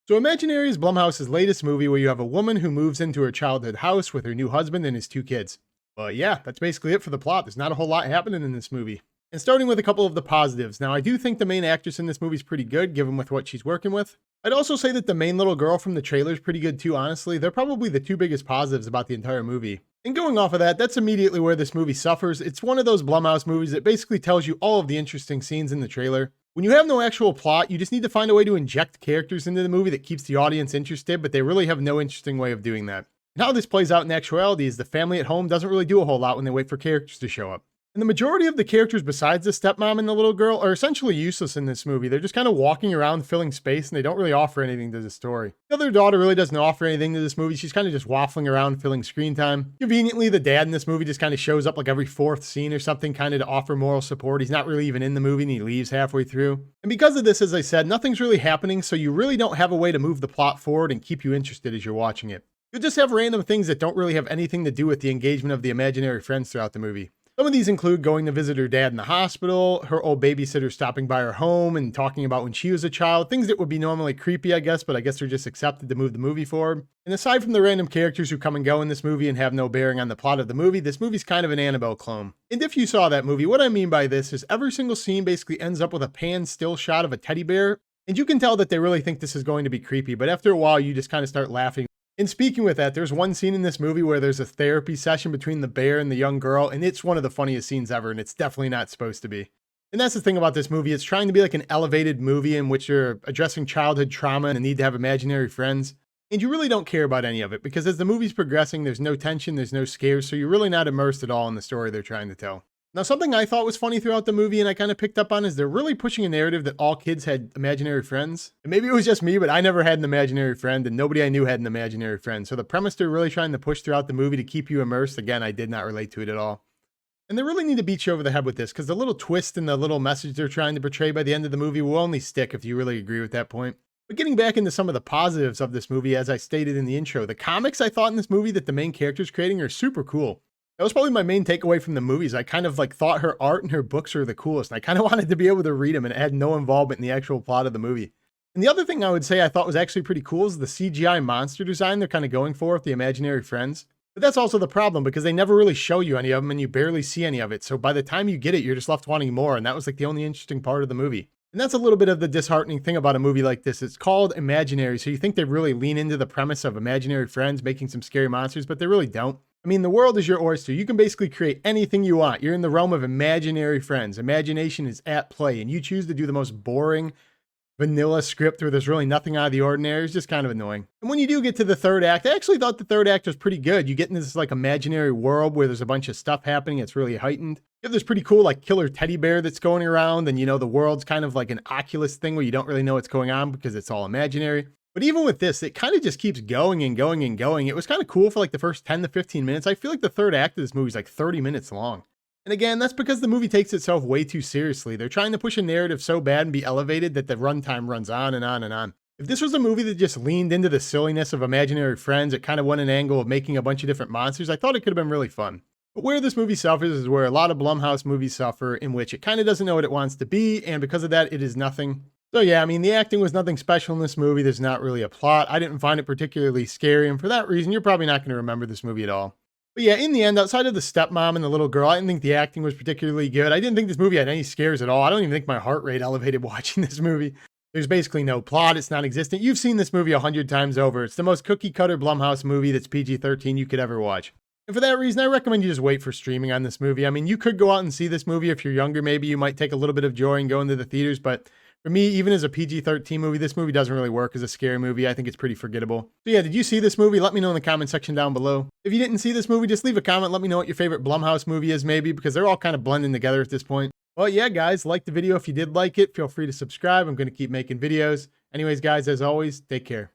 So Imaginary is Blumhouse's latest movie where you have a woman who moves into her childhood house with her new husband and his two kids. But yeah, that's basically it for the plot. There's not a whole lot happening in this movie. And starting with a couple of the positives. Now, I do think the main actress in this movie is pretty good, given with what she's working with. I'd also say that the main little girl from the trailer is pretty good too, honestly. They're probably the two biggest positives about the entire movie. And going off of that, that's immediately where this movie suffers. It's one of those Blumhouse movies that basically tells you all of the interesting scenes in the trailer. When you have no actual plot, you just need to find a way to inject characters into the movie that keeps the audience interested, but they really have no interesting way of doing that. And how this plays out in actuality is the family at home doesn't really do a whole lot when they wait for characters to show up. And the majority of the characters besides the stepmom and the little girl are essentially useless in this movie. They're just kind of walking around filling space and they don't really offer anything to the story. The other daughter really doesn't offer anything to this movie. She's kind of just waffling around filling screen time. Conveniently, the dad in this movie just kind of shows up like every fourth scene or something, kind of to offer moral support. He's not really even in the movie and he leaves halfway through. And because of this, as I said, nothing's really happening, so you really don't have a way to move the plot forward and keep you interested as you're watching it. You'll just have random things that don't really have anything to do with the engagement of the imaginary friends throughout the movie. Some of these include going to visit her dad in the hospital, her old babysitter stopping by her home and talking about when she was a child, things that would be normally creepy, I guess, but I guess they're just accepted to move the movie forward. And aside from the random characters who come and go in this movie and have no bearing on the plot of the movie, this movie's kind of an Annabelle clone. And if you saw that movie, what I mean by this is every single scene basically ends up with a pan still shot of a teddy bear, and you can tell that they really think this is going to be creepy, but after a while you just kind of start laughing. And speaking with that, there's one scene in this movie where there's a therapy session between the bear and the young girl, and it's one of the funniest scenes ever, and it's definitely not supposed to be. And that's the thing about this movie. It's trying to be like an elevated movie in which you're addressing childhood trauma and the need to have imaginary friends. And you really don't care about any of it, because as the movie's progressing, there's no tension, there's no scares, so you're really not immersed at all in the story they're trying to tell. Now, something I thought was funny throughout the movie and I kind of picked up on is they're really pushing a narrative that all kids had imaginary friends. And maybe it was just me, but I never had an imaginary friend and nobody I knew had an imaginary friend. So the premise they're really trying to push throughout the movie to keep you immersed, again, I did not relate to it at all. And they really need to beat you over the head with this, because the little twist and the little message they're trying to portray by the end of the movie will only stick if you really agree with that point. But getting back into some of the positives of this movie, as I stated in the intro, the comics I thought in this movie that the main character's creating are super cool. That was probably my main takeaway from the movies. I kind of like thought her art and her books were the coolest. And I kind of wanted to be able to read them and it had no involvement in the actual plot of the movie. And the other thing I would say I thought was actually pretty cool is the CGI monster design they're kind of going for with the imaginary friends. But that's also the problem because they never really show you any of them and you barely see any of it. So by the time you get it, you're just left wanting more. And that was like the only interesting part of the movie. And that's a little bit of the disheartening thing about a movie like this. It's called Imaginary. So you think they really lean into the premise of imaginary friends making some scary monsters, but they really don't. I mean, the world is your oyster. You can basically create anything you want. You're in the realm of imaginary friends. Imagination is at play, and you choose to do the most boring, vanilla script where there's really nothing out of the ordinary. It's just kind of annoying. And when you do get to the third act, I actually thought the third act was pretty good. You get into this like imaginary world where there's a bunch of stuff happening. It's really heightened. You have this pretty cool like killer teddy bear that's going around, and you know, the world's kind of like an Oculus thing where you don't really know what's going on because it's all imaginary. But even with this, it kind of just keeps going and going and going. It was kind of cool for like the first 10 to 15 minutes. I feel like the third act of this movie is like 30 minutes long. And again, that's because the movie takes itself way too seriously. They're trying to push a narrative so bad and be elevated that the runtime runs on and on and on. If this was a movie that just leaned into the silliness of imaginary friends, it kind of went an angle of making a bunch of different monsters, I thought it could have been really fun. But where this movie suffers is where a lot of Blumhouse movies suffer, in which it kind of doesn't know what it wants to be, and because of that, it is nothing. So yeah, I mean, the acting was nothing special in this movie. There's not really a plot. I didn't find it particularly scary, and for that reason, you're probably not going to remember this movie at all. But yeah, in the end, outside of the stepmom and the little girl, I didn't think the acting was particularly good. I didn't think this movie had any scares at all. I don't even think my heart rate elevated watching this movie. There's basically no plot. It's non-existent. You've seen this movie 100 times over. It's the most cookie-cutter Blumhouse movie that's PG-13 you could ever watch. And for that reason, I recommend you just wait for streaming on this movie. I mean, you could go out and see this movie if you're younger. Maybe you might take a little bit of joy in going to the theaters, but for me, even as a PG-13 movie, this movie doesn't really work as a scary movie. I think it's pretty forgettable. So yeah, did you see this movie? Let me know in the comment section down below. If you didn't see this movie, just leave a comment. Let me know what your favorite Blumhouse movie is maybe, because they're all kind of blending together at this point. Well, yeah, guys, like the video if you did like it. Feel free to subscribe. I'm going to keep making videos. Anyways, guys, as always, take care.